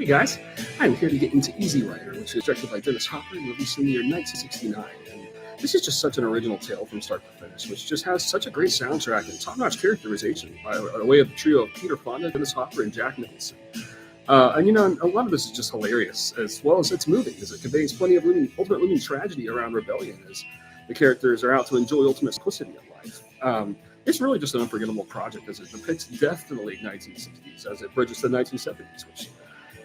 Hey guys, I'm here to get into Easy Rider, which is directed by Dennis Hopper and released in the year 1969. And this is just such an original tale from start to finish, which just has such a great soundtrack and top-notch characterization by way of the trio of Peter Fonda, Dennis Hopper, and Jack Nicholson. A lot of this is just hilarious, as well as it's moving, as it conveys plenty of ultimate looming tragedy around rebellion, as the characters are out to enjoy ultimate simplicity of life. It's really just an unforgettable project, as it depicts death in the late 1960s, as it bridges to the 1970s, which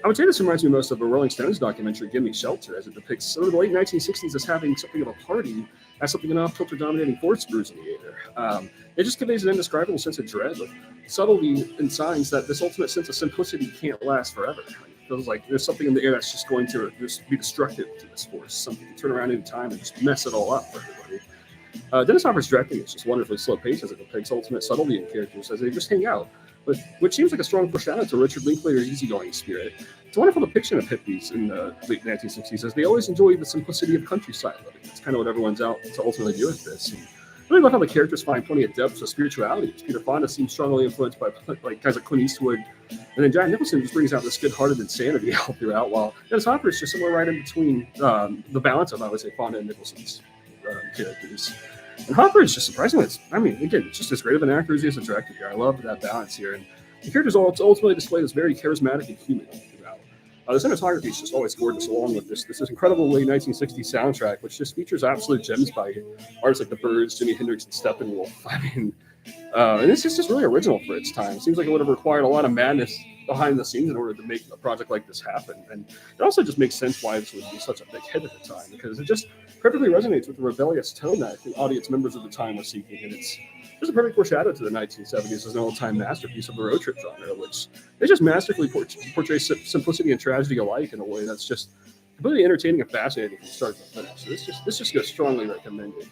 I would say this reminds me most of a Rolling Stones documentary, Gimme Shelter, as it depicts some of the late 1960s as having something of a party as something an off-kilter dominating force brews in the air. It just conveys an indescribable sense of dread, with subtlety and signs that this ultimate sense of simplicity can't last forever. It feels like there's something in the air that's just going to just be destructive to this force, something to turn around in time and just mess it all up for everybody. Dennis Hopper's directing is just wonderfully slow paced as it depicts ultimate subtlety in characters as they just hang out, with which seems like a strong foreshadow to Richard Linklater's easygoing spirit. It's a wonderful depiction of hippies in the late 1960s, as they always enjoy the simplicity of countryside living. It's kind of what everyone's out to ultimately do with this. And I really love how the characters find plenty of depth to spirituality. Peter Fonda seems strongly influenced by like guys like Clint Eastwood, and then Jack Nicholson just brings out this good-hearted insanity all throughout, while Dennis Hopper is just somewhere right in between the balance of, I would say, Fonda and Nicholson's characters. And Hopper is just surprisingly, again, just as great of an actor as he is a director here. I love that balance here. And the characters ultimately display this very charismatic and human throughout. The cinematography is just always gorgeous, along with this incredible late 1960s soundtrack, which just features absolute gems by artists like the Byrds, Jimi Hendrix, and Steppenwolf. And this is just really original for its time. It seems like it would have required a lot of madness behind the scenes in order to make a project like this happen. And it also just makes sense why this would be such a big hit at the time, because it just perfectly resonates with the rebellious tone that the audience members of the time were seeking. And it's just a perfect foreshadow to the 1970s as an all-time masterpiece of the road trip genre, which they just masterfully portrays simplicity and tragedy alike in a way that's just completely entertaining and fascinating from start to finish. So this just goes strongly recommended.